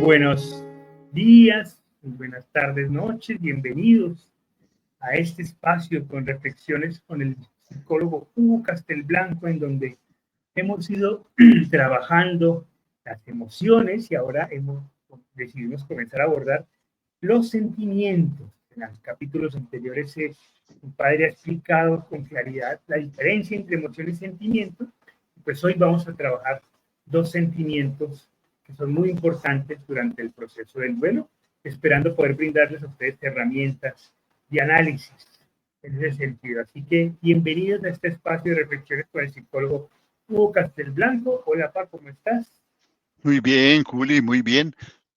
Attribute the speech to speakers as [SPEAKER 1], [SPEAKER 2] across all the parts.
[SPEAKER 1] buenos días, muy buenas tardes, noches, bienvenidos a este espacio con reflexiones con el psicólogo Hugo Castelblanco, en donde hemos ido trabajando las emociones y ahora decidimos comenzar a abordar los sentimientos. En los capítulos anteriores, mi padre ha explicado con claridad la diferencia entre emociones y sentimientos. Pues hoy vamos a trabajar dos sentimientos que son muy importantes durante el proceso del duelo, esperando poder brindarles a ustedes herramientas de análisis en ese sentido. Así que bienvenidos a este espacio de reflexiones con el psicólogo Hugo Castelblanco. Hola, Paco, ¿cómo estás?
[SPEAKER 2] Muy bien, Juli, muy bien.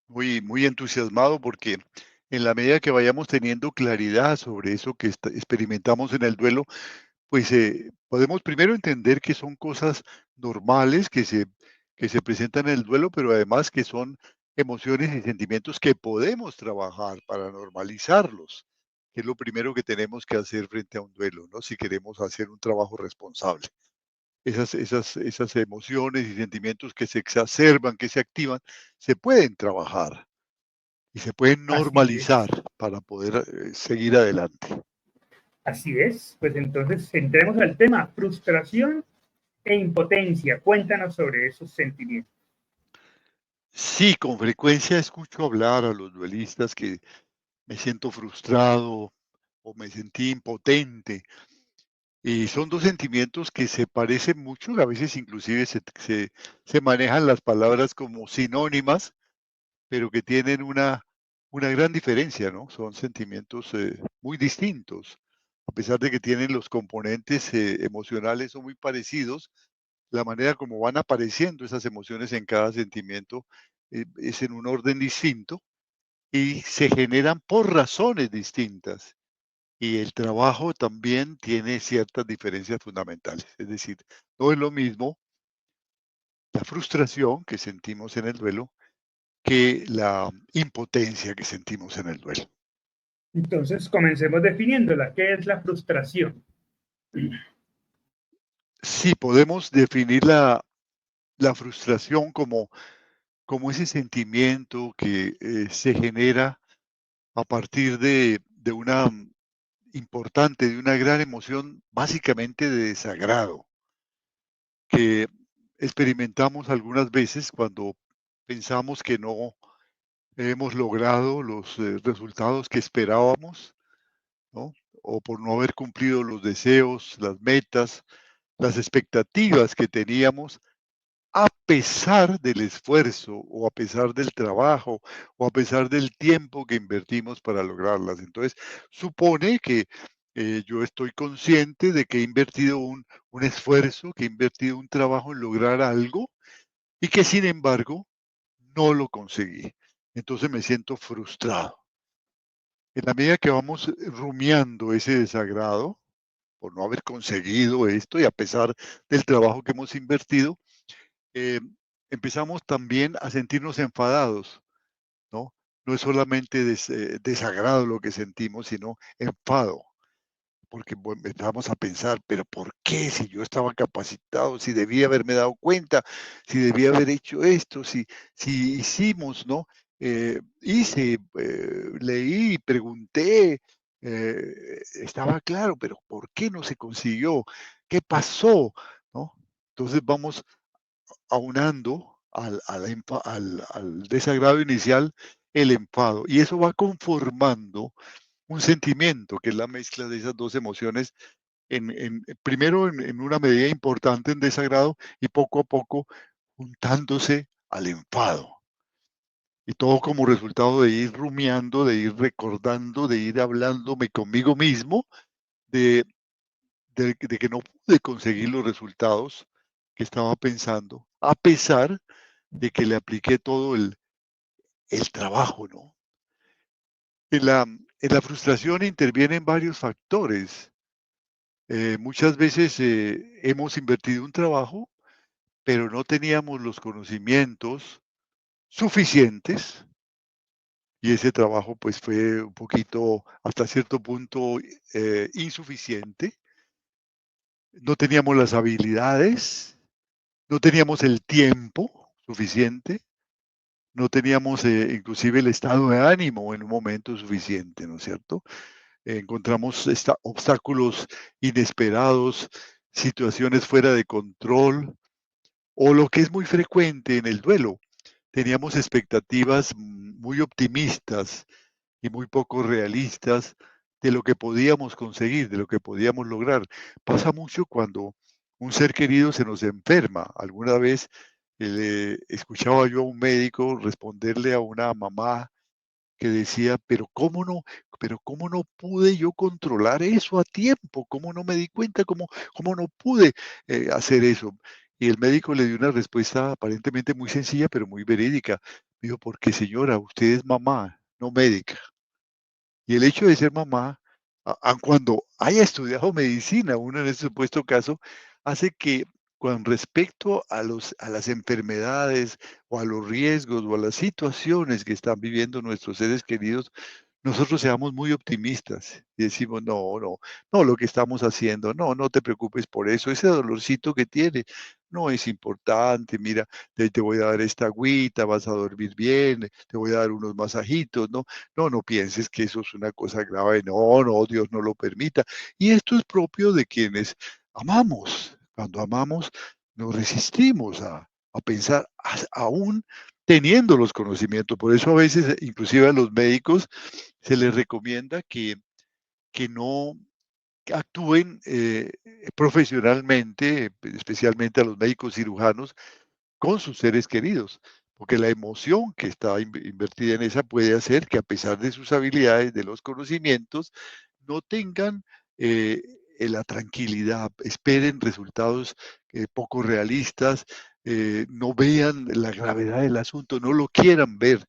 [SPEAKER 2] Muy entusiasmado porque en la medida que vayamos teniendo claridad sobre eso que experimentamos en el duelo, pues podemos primero entender que son cosas normales que se presentan en el duelo, pero además que son emociones y sentimientos que podemos trabajar para normalizarlos, que es lo primero que tenemos que hacer frente a un duelo, ¿no? Si queremos hacer un trabajo responsable. Esas emociones y sentimientos que se exacerban, que se activan, se pueden trabajar y se pueden
[SPEAKER 1] Así
[SPEAKER 2] normalizar
[SPEAKER 1] es,
[SPEAKER 2] para poder seguir adelante.
[SPEAKER 1] así es. Pues entonces entremos al tema, frustración e impotencia. Cuéntanos sobre esos sentimientos.
[SPEAKER 2] Sí, con frecuencia escucho hablar a los duelistas que me siento frustrado o me sentí impotente. Y son dos sentimientos que se parecen mucho, a veces inclusive se manejan las palabras como sinónimas, pero que tienen una gran diferencia, ¿no? Son sentimientos muy distintos. A pesar de que tienen los componentes emocionales, son muy parecidos, la manera como van apareciendo esas emociones en cada sentimiento es en un orden distinto y se generan por razones distintas. Y el trabajo también tiene ciertas diferencias fundamentales. Es decir, no es lo mismo la frustración que sentimos en el duelo que la impotencia que sentimos en el duelo.
[SPEAKER 1] Entonces, comencemos definiéndola. ¿Qué es la frustración?
[SPEAKER 2] Sí, podemos definir la frustración como ese sentimiento que se genera a partir de una importante, de una gran emoción, básicamente de desagrado, que experimentamos algunas veces cuando pensamos que no hemos logrado los resultados que esperábamos, ¿no? O por no haber cumplido los deseos, las metas, las expectativas que teníamos, a pesar del esfuerzo o a pesar del trabajo o a pesar del tiempo que invertimos para lograrlas. Entonces, supone que yo estoy consciente de que he invertido un esfuerzo, que he invertido un trabajo en lograr algo y que sin embargo no lo conseguí. Entonces me siento frustrado. En la medida que vamos rumiando ese desagrado por no haber conseguido esto y a pesar del trabajo que hemos invertido, eh, empezamos también a sentirnos enfadados, ¿no? No es solamente desagrado lo que sentimos, sino enfado, porque bueno, empezamos a pensar, pero ¿por qué? Si yo estaba capacitado, si debía haberme dado cuenta, si debía haber hecho esto, si hicimos, ¿no? Hice, leí, pregunté, estaba claro, pero ¿por qué no se consiguió? ¿Qué pasó? ¿No? Entonces vamos aunando al desagrado inicial el enfado. Y eso va conformando un sentimiento, que es la mezcla de esas dos emociones, primero en una medida importante en desagrado y poco a poco juntándose al enfado. Y todo como resultado de ir rumiando, de ir recordando, de ir hablándome conmigo mismo, de, de que no pude conseguir los resultados que estaba pensando, a pesar de que le apliqué todo el trabajo, ¿no? En la frustración intervienen varios factores. Muchas veces hemos invertido un trabajo, pero no teníamos los conocimientos suficientes y ese trabajo pues fue un poquito, hasta cierto punto, insuficiente. No teníamos las habilidades, no teníamos el tiempo suficiente no teníamos inclusive el estado de ánimo en un momento suficiente, ¿no es cierto? Encontramos obstáculos inesperados, situaciones fuera de control, o lo que es muy frecuente en el duelo, teníamos expectativas muy optimistas y muy poco realistas de lo que podíamos conseguir, de lo que podíamos lograr. Pasa mucho cuando un ser querido se nos enferma. Alguna vez escuchaba yo a un médico responderle a una mamá que decía, pero cómo no pude yo controlar eso a tiempo, cómo no me di cuenta, cómo no pude hacer eso. Y el médico le dio una respuesta aparentemente muy sencilla, pero muy verídica. Dijo, porque señora, usted es mamá, no médica. Y el hecho de ser mamá, aun cuando haya estudiado medicina, uno en este supuesto caso, hace que con respecto a las enfermedades o a los riesgos o a las situaciones que están viviendo nuestros seres queridos, nosotros seamos muy optimistas y decimos, no, no, no, lo que estamos haciendo, no, no te preocupes por eso, ese dolorcito que tiene no es importante, mira, te voy a dar esta agüita, vas a dormir bien, te voy a dar unos masajitos, ¿no? No, no pienses que eso es una cosa grave, no, no, Dios no lo permita. Y esto es propio de quienes amamos. Cuando amamos, nos resistimos a pensar, aún teniendo los conocimientos. Por eso a veces, inclusive a los médicos, se les recomienda que no actúen profesionalmente, especialmente a los médicos cirujanos, con sus seres queridos, porque la emoción que está invertida en esa puede hacer que a pesar de sus habilidades, de los conocimientos, no tengan eh, la tranquilidad, esperen resultados poco realistas, no vean la gravedad del asunto, no lo quieran ver,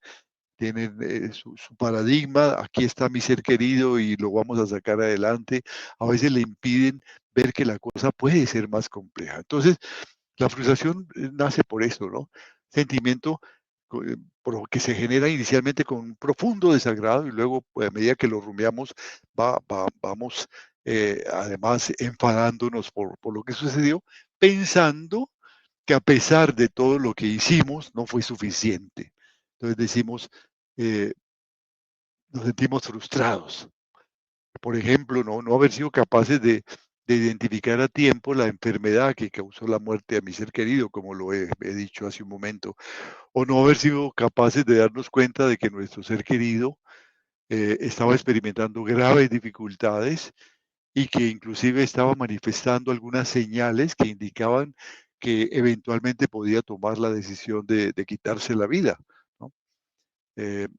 [SPEAKER 2] tienen su paradigma, aquí está mi ser querido y lo vamos a sacar adelante, a veces le impiden ver que la cosa puede ser más compleja. Entonces, la frustración nace por eso, ¿no? Sentimiento por lo que se genera inicialmente con un profundo desagrado y luego, pues, a medida que lo rumiamos, vamos además enfadándonos por lo que sucedió, pensando que a pesar de todo lo que hicimos, no fue suficiente. Entonces decimos, eh, nos sentimos frustrados. Por ejemplo, no haber sido capaces de identificar a tiempo la enfermedad que causó la muerte a mi ser querido, como lo he dicho hace un momento, o no haber sido capaces de darnos cuenta de que nuestro ser querido estaba experimentando graves dificultades y que inclusive estaba manifestando algunas señales que indicaban que eventualmente podía tomar la decisión de quitarse la vida, ¿no?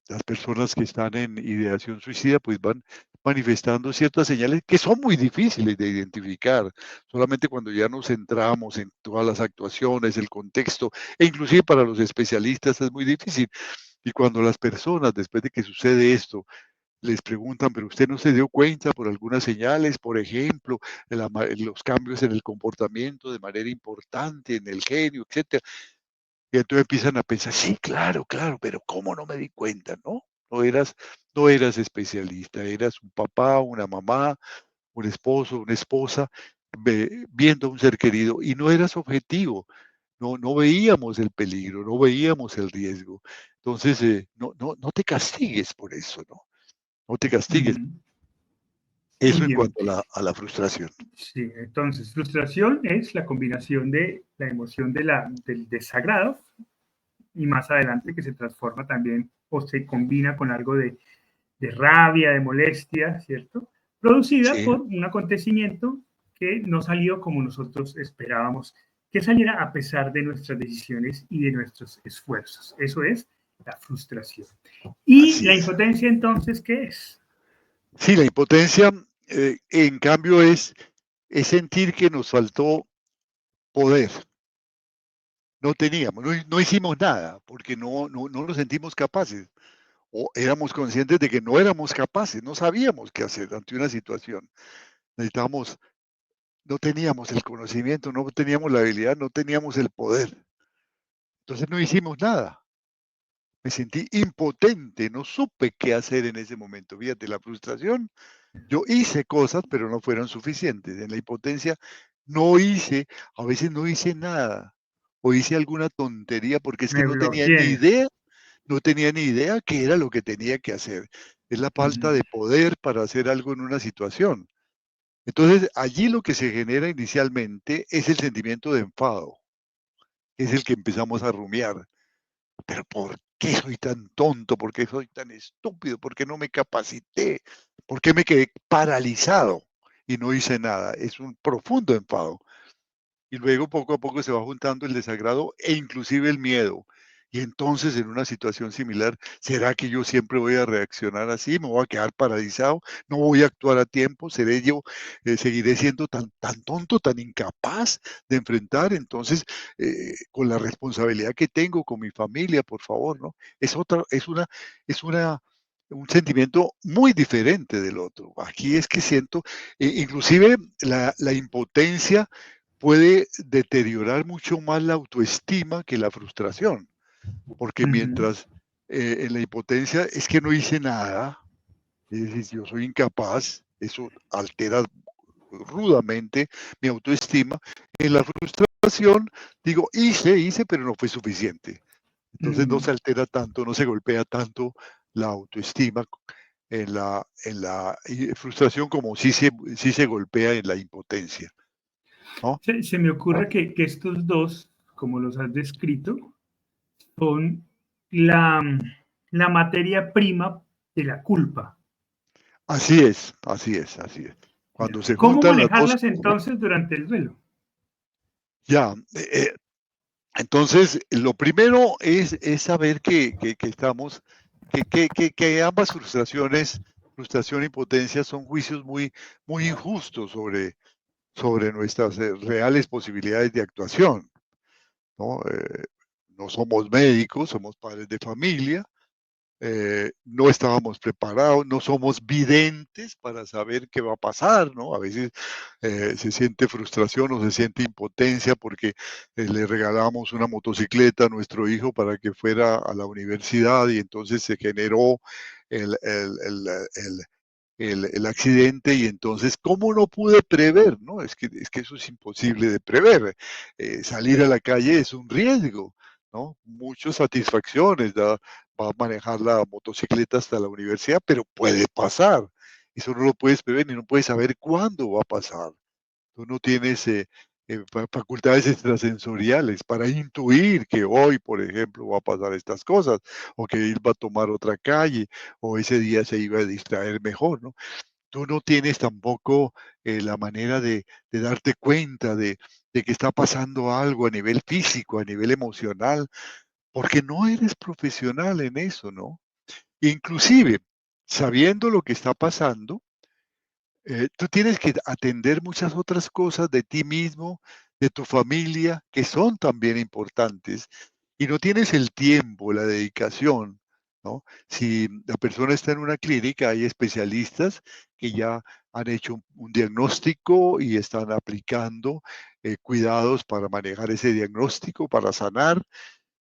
[SPEAKER 2] Las personas que están en ideación suicida pues van manifestando ciertas señales que son muy difíciles de identificar. Solamente cuando ya nos centramos en todas las actuaciones, el contexto, e inclusive para los especialistas es muy difícil. Y cuando las personas, después de que sucede esto, les preguntan, pero usted no se dio cuenta por algunas señales, por ejemplo, los cambios en el comportamiento de manera importante, en el genio, etcétera. Y entonces empiezan a pensar, sí, claro, claro, pero ¿cómo no me di cuenta? No, no eras especialista, eras un papá, una mamá, un esposo, una esposa, viendo a un ser querido y no eras objetivo, no veíamos el peligro, no veíamos el riesgo. Entonces, no te castigues por eso, ¿no? No te castigues.
[SPEAKER 1] Ujú. Muy
[SPEAKER 2] Eso en
[SPEAKER 1] bien.
[SPEAKER 2] cuanto a la frustración.
[SPEAKER 1] Sí, entonces, frustración es la combinación de la emoción del desagrado y más adelante que se transforma también o se combina con algo de rabia, de molestia, ¿cierto? Producida
[SPEAKER 2] Sí,
[SPEAKER 1] por un acontecimiento que no salió como nosotros esperábamos que saliera a pesar de nuestras decisiones y de nuestros esfuerzos. Eso es la frustración. ¿Y
[SPEAKER 2] así
[SPEAKER 1] la
[SPEAKER 2] es.
[SPEAKER 1] impotencia entonces qué es?
[SPEAKER 2] Sí, la impotencia, en cambio, es sentir que nos faltó poder. No teníamos, no hicimos nada, porque no nos sentimos capaces, o éramos conscientes de que no éramos capaces, no sabíamos qué hacer ante una situación. Necesitábamos no teníamos el conocimiento, no teníamos la habilidad, no teníamos el poder. Entonces no hicimos nada. Me sentí impotente, no supe qué hacer en ese momento. Fíjate, la frustración, yo hice cosas, pero no fueron suficientes. En la impotencia no hice, a veces no hice nada, o hice alguna tontería porque es que
[SPEAKER 1] Me
[SPEAKER 2] no tenía ni
[SPEAKER 1] bloqueé.
[SPEAKER 2] idea no tenía ni idea qué era lo que tenía que hacer. Es la falta
[SPEAKER 1] ujú,
[SPEAKER 2] de poder para hacer algo en una situación. Entonces, allí lo que se genera inicialmente es el sentimiento de enfado, es el que empezamos a rumiar. Pero ¿por qué soy tan tonto? ¿Por qué soy tan estúpido? ¿Por qué no me capacité? ¿Por qué me quedé paralizado y no hice nada? Es un profundo enfado. Y luego poco a poco se va juntando el desagrado e inclusive el miedo. Y entonces en una situación similar, ¿será que yo siempre voy a reaccionar así? ¿Me voy a quedar paralizado? ¿No voy a actuar a tiempo? ¿Seré yo, seguiré siendo tan tonto, tan incapaz de enfrentar? Entonces, con la responsabilidad que tengo con mi familia, por favor, ¿no? Es un sentimiento muy diferente del otro. Aquí es que siento, inclusive la impotencia puede deteriorar mucho más la autoestima que la frustración, porque
[SPEAKER 1] ujú.
[SPEAKER 2] mientras en la impotencia es que no hice nada, es decir, yo soy incapaz, eso altera rudamente mi autoestima. En la frustración digo, hice, pero no fue suficiente. Entonces no
[SPEAKER 1] Mm.
[SPEAKER 2] se altera tanto, no se golpea tanto la autoestima en la frustración como sí se golpea en la impotencia, ¿no?
[SPEAKER 1] Se me ocurre que estos dos, como los has descrito, son la, la materia prima de la culpa.
[SPEAKER 2] Así es, así es, así es.
[SPEAKER 1] Ya.
[SPEAKER 2] Cuando se
[SPEAKER 1] ¿Cómo
[SPEAKER 2] juntan las 2
[SPEAKER 1] manejarlas entonces durante el duelo?
[SPEAKER 2] ya, entonces, lo primero es saber que estamos que ambas frustraciones, frustración y impotencia, son juicios muy injustos sobre nuestras, reales posibilidades de actuación, ¿no? No somos médicos, somos padres de familia, no estábamos preparados, no somos videntes para saber qué va a pasar, ¿no? A veces se siente frustración o se siente impotencia porque le regalamos una motocicleta a nuestro hijo para que fuera a la universidad y entonces se generó el, el, el, el el accidente y entonces, ¿cómo no pude prever? ¿No? Es que eso es imposible de prever. Salir a la calle es un riesgo, ¿no? Muchas satisfacciones, va a manejar la motocicleta hasta la universidad, pero puede pasar. Eso no lo puedes prever ni no puedes saber cuándo va a pasar. Tú no tienes facultades extrasensoriales para intuir que hoy, por ejemplo, va a pasar estas cosas, o que él va a tomar otra calle, o ese día se iba a distraer mejor, ¿no? Tú no tienes tampoco la manera de darte cuenta de que está pasando algo a nivel físico, a nivel emocional, porque no eres profesional en eso, ¿no? Inclusive, sabiendo lo que está pasando, tú tienes que atender muchas otras cosas de ti mismo, de tu familia, que son también importantes, y no tienes el tiempo, la dedicación, ¿no? Si la persona está en una clínica, hay especialistas que ya han hecho un diagnóstico y están aplicando cuidados para manejar ese diagnóstico, para sanar.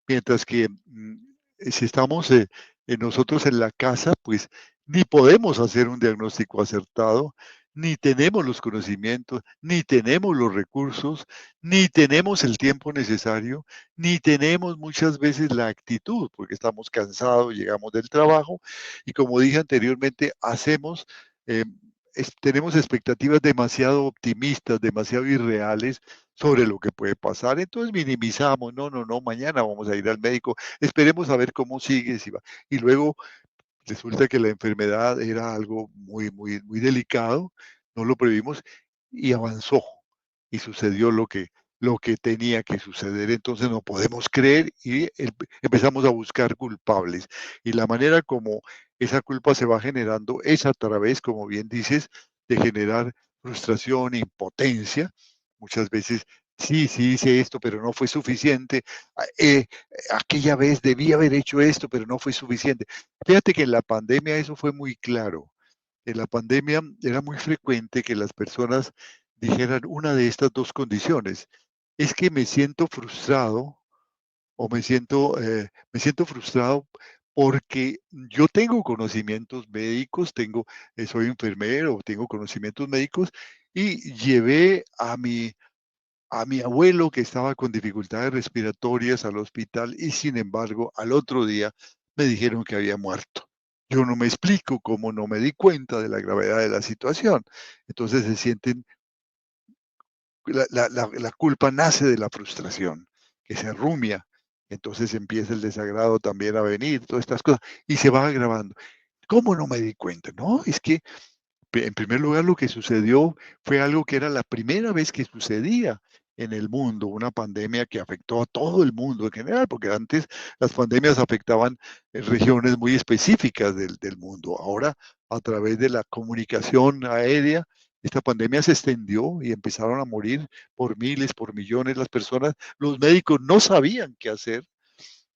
[SPEAKER 2] Mientras que si estamos nosotros en la casa, pues ni podemos hacer un diagnóstico acertado, ni tenemos los conocimientos, ni tenemos los recursos, ni tenemos el tiempo necesario, ni tenemos muchas veces la actitud, porque estamos cansados, llegamos del trabajo y como dije anteriormente, eh, tenemos expectativas demasiado optimistas, demasiado irreales sobre lo que puede pasar. Entonces minimizamos, no, mañana vamos a ir al médico, esperemos a ver cómo sigue, si va. Y luego resulta que la enfermedad era algo muy delicado, no lo previmos y avanzó y sucedió lo que tenía que suceder. Entonces no podemos creer y empezamos a buscar culpables. Y la manera como esa culpa se va generando es a través, como bien dices, de generar frustración, impotencia. Muchas veces, sí hice esto, pero no fue suficiente. Aquella vez debí haber hecho esto, pero no fue suficiente. Fíjate que en la pandemia eso fue muy claro. En la pandemia era muy frecuente que las personas dijeran una de estas dos condiciones. Es que me siento frustrado o me siento frustrado porque yo tengo conocimientos médicos, soy enfermero, tengo conocimientos médicos y llevé a mi abuelo que estaba con dificultades respiratorias al hospital y sin embargo al otro día me dijeron que había muerto. Yo no me explico cómo no me di cuenta de la gravedad de la situación. Entonces se sienten, la culpa nace de la frustración, que se rumia. Entonces empieza el desagrado también a venir, todas estas cosas, y se va agravando. ¿Cómo no me di cuenta? No, es que en primer lugar, lo que sucedió fue algo que era la primera vez que sucedía en el mundo, una pandemia que afectó a todo el mundo en general, porque antes las pandemias afectaban regiones muy específicas del mundo. Ahora, a través de la comunicación aérea, esta pandemia se extendió y empezaron a morir por miles, por millones las personas. Los médicos no sabían qué hacer,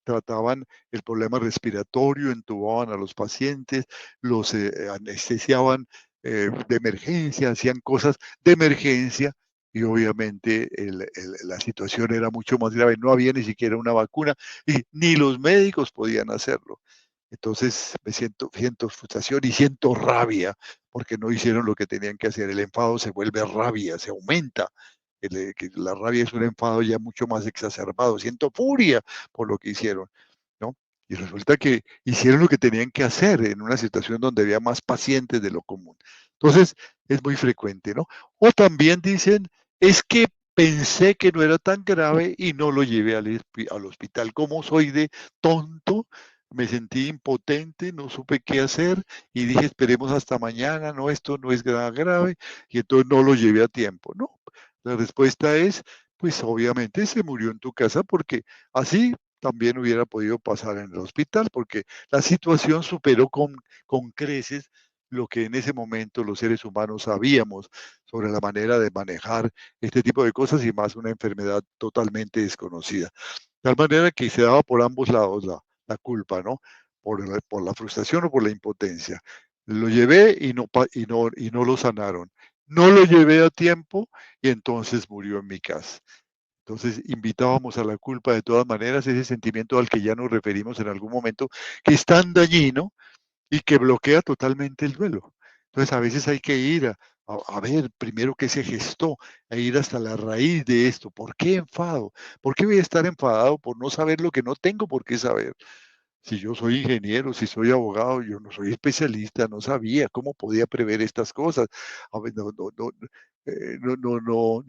[SPEAKER 2] trataban el problema respiratorio, entubaban a los pacientes, los anestesiaban de emergencia, hacían cosas de emergencia y obviamente la situación era mucho más grave. No había ni siquiera una vacuna y ni los médicos podían hacerlo. Entonces siento frustración y siento rabia porque no hicieron lo que tenían que hacer. El enfado se vuelve rabia, se aumenta. Que la rabia es un enfado ya mucho más exacerbado. Siento furia por lo que hicieron, ¿no? Y resulta que hicieron lo que tenían que hacer en una situación donde había más pacientes de lo común. Entonces, es muy frecuente, ¿no? O también dicen, es que pensé que no era tan grave y no lo llevé al hospital. Como soy de tonto, me sentí impotente, no supe qué hacer y dije, esperemos hasta mañana, no, esto no es grave, y entonces no lo llevé a tiempo, ¿no? La respuesta es, pues obviamente se murió en tu casa porque así también hubiera podido pasar en el hospital, porque la situación superó con creces lo que en ese momento los seres humanos sabíamos sobre la manera de manejar este tipo de cosas y más una enfermedad totalmente desconocida. De tal manera que se daba por ambos lados la culpa, ¿no? Por la frustración o por la impotencia. Lo llevé y no lo sanaron. No lo llevé a tiempo y entonces murió en mi casa. Entonces invitábamos a la culpa de todas maneras, ese sentimiento al que ya nos referimos en algún momento, que es tan dañino y que bloquea totalmente el duelo. Entonces a veces hay que ir a ver primero qué se gestó, a ir hasta la raíz de esto. ¿Por qué enfado? ¿Por qué voy a estar enfadado por no saber lo que no tengo por qué saber? Si yo soy ingeniero, si soy abogado, yo no soy especialista, no sabía cómo podía prever estas cosas. A ver, no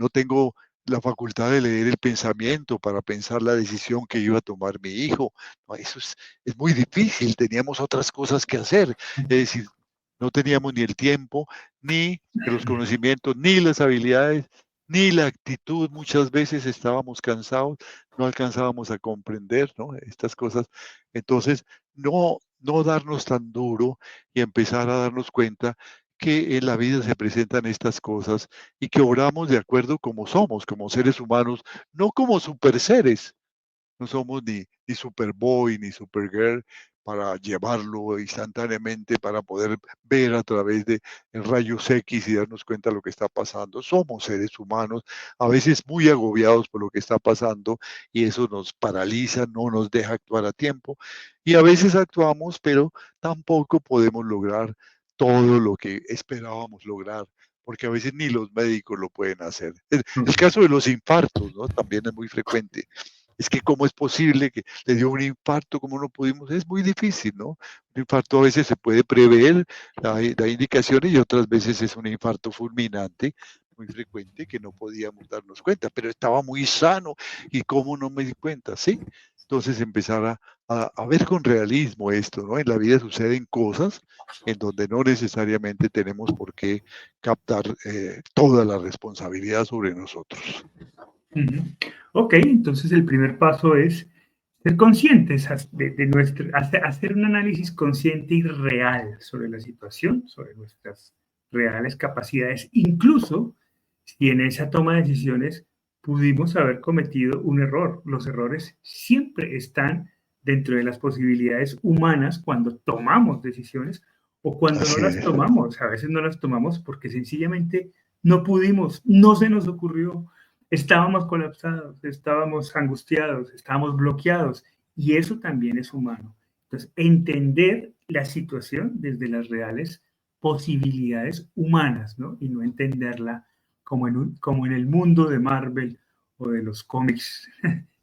[SPEAKER 2] tengo la facultad de leer el pensamiento para pensar la decisión que iba a tomar mi hijo. No, eso es muy difícil, teníamos otras cosas que hacer. Es decir, no teníamos ni el tiempo, ni los conocimientos, ni las habilidades, ni la actitud. Muchas veces estábamos cansados, no alcanzábamos a comprender, ¿no? Estas cosas. Entonces, no darnos tan duro y empezar a darnos cuenta que en la vida se presentan estas cosas y que obramos de acuerdo como somos, como seres humanos, no como super seres. No somos ni Superboy ni Supergirl para llevarlo instantáneamente, para poder ver a través de rayos X y darnos cuenta de lo que está pasando. Somos seres humanos, a veces muy agobiados por lo que está pasando y eso nos paraliza, no nos deja actuar a tiempo. Y a veces actuamos, pero tampoco podemos lograr todo lo que esperábamos lograr, porque a veces ni los médicos lo pueden hacer. El
[SPEAKER 1] Ok.
[SPEAKER 2] caso de los infartos, ¿no? También es muy frecuente. Es que cómo es posible que le dio un infarto, cómo no pudimos, es muy difícil, ¿no? Un infarto a veces se puede prever, da indicaciones y otras veces es un infarto fulminante, muy frecuente, que no podíamos darnos cuenta, pero estaba muy sano y cómo no me di cuenta, ¿sí? Entonces empezar a ver con realismo esto, ¿no? En la vida suceden cosas en donde no necesariamente tenemos por qué captar toda la responsabilidad sobre nosotros.
[SPEAKER 1] Ujú. Ok, entonces el primer paso es ser conscientes de nuestro, hacer un análisis consciente y real sobre la situación, sobre nuestras reales capacidades, incluso si en esa toma de decisiones pudimos haber cometido un error. Los errores siempre están dentro de las posibilidades humanas cuando tomamos decisiones o cuando no
[SPEAKER 2] Así
[SPEAKER 1] las
[SPEAKER 2] es.
[SPEAKER 1] tomamos. A veces no las tomamos porque sencillamente no pudimos, no se nos ocurrió. Estábamos colapsados, estábamos angustiados, estábamos bloqueados y eso también es humano. Entonces, entender la situación desde las reales posibilidades humanas, ¿no? Y no entenderla como en el mundo de Marvel o de los cómics,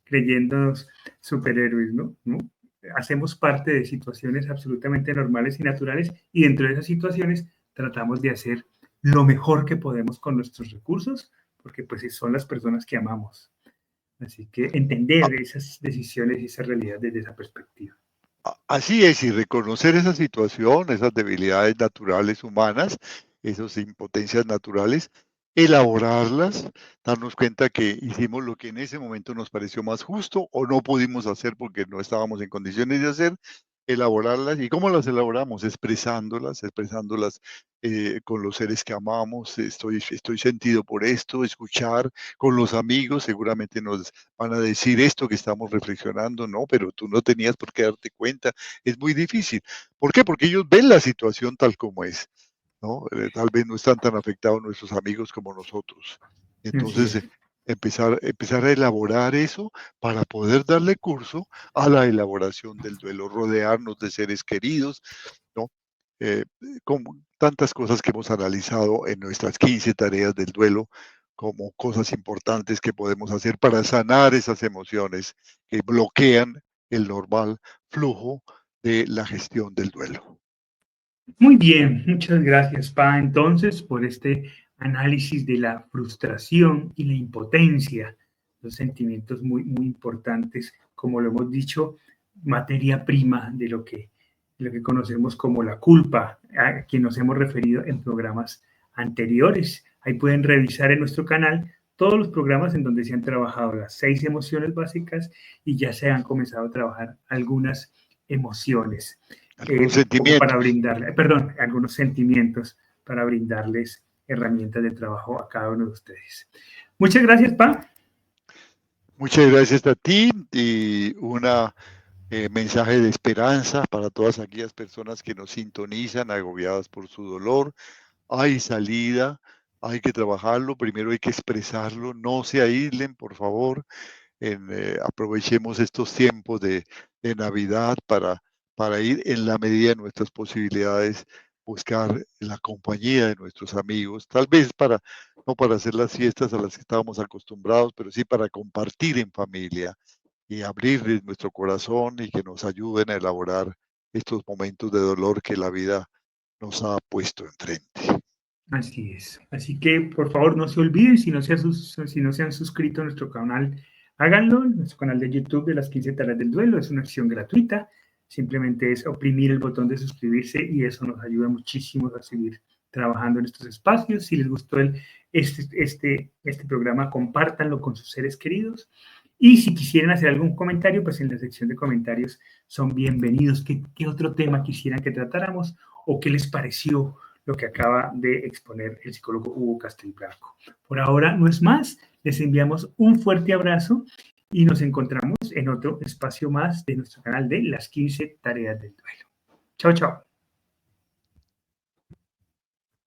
[SPEAKER 1] creyéndonos superhéroes, ¿no? ¿no? hacemos parte de situaciones absolutamente normales y naturales, y dentro de esas situaciones tratamos de hacer lo mejor que podemos con nuestros recursos, porque pues son las personas que amamos. Así que entender esas decisiones y esa realidad desde esa perspectiva.
[SPEAKER 2] Así es, y reconocer esa situación, esas debilidades naturales humanas, esas impotencias naturales, elaborarlas, darnos cuenta que hicimos lo que en ese momento nos pareció más justo o no pudimos hacer porque no estábamos en condiciones de hacer, elaborarlas. ¿Y cómo las elaboramos? Expresándolas con los seres que amamos, estoy sentido por esto, escuchar con los amigos, seguramente nos van a decir esto que estamos reflexionando, no, pero tú no tenías por qué darte cuenta. Es muy difícil. ¿Por qué? Porque ellos ven la situación tal como es, ¿no? Tal vez no están tan afectados nuestros amigos como nosotros.
[SPEAKER 1] Así
[SPEAKER 2] Entonces,
[SPEAKER 1] es.
[SPEAKER 2] empezar a elaborar eso para poder darle curso a la elaboración del duelo, rodearnos de seres queridos, ¿no? Como tantas cosas que hemos analizado en nuestras 15 tareas del duelo, como cosas importantes que podemos hacer para sanar esas emociones que bloquean el normal flujo de la gestión del duelo.
[SPEAKER 1] Muy bien, muchas gracias, Pa, entonces, por este análisis de la frustración y la impotencia, los sentimientos muy importantes, como lo hemos dicho, materia prima lo que conocemos como la culpa, a quien nos hemos referido en programas anteriores. Ahí pueden revisar en nuestro canal todos los programas en donde se han trabajado las 6 emociones básicas y ya se han comenzado a trabajar algunas emociones.
[SPEAKER 2] Algunos
[SPEAKER 1] Un poco para
[SPEAKER 2] sentimientos.
[SPEAKER 1] brindarle, perdón, algunos sentimientos para brindarles herramientas de trabajo a cada uno de ustedes. Muchas gracias, Pa.
[SPEAKER 2] Muchas gracias a ti y una mensaje de esperanza para todas aquellas personas que nos sintonizan agobiadas por su dolor. Hay salida, hay que trabajarlo, primero hay que expresarlo, no se aíslen, por favor. Aprovechemos estos tiempos de Navidad para ir en la medida de nuestras posibilidades, buscar la compañía de nuestros amigos, tal vez no para hacer las fiestas a las que estábamos acostumbrados, pero sí para compartir en familia y abrirles nuestro corazón y que nos ayuden a elaborar estos momentos de dolor que la vida nos ha puesto enfrente.
[SPEAKER 1] Así es. Así que, por favor, no se olviden, si no se han suscrito a nuestro canal, háganlo. Nuestro canal de YouTube de las 15 tareas del duelo es una acción gratuita. Simplemente es oprimir el botón de suscribirse y eso nos ayuda muchísimo a seguir trabajando en estos espacios. Si les gustó este programa, compártanlo con sus seres queridos. Y si quisieran hacer algún comentario, pues en la sección de comentarios son bienvenidos. ¿Qué otro tema quisieran que tratáramos o qué les pareció lo que acaba de exponer el psicólogo Hugo Castelblanco? Por ahora no es más. Les enviamos un fuerte abrazo y nos encontramos en otro espacio más de nuestro canal de las 15 tareas del duelo. Chao, chao.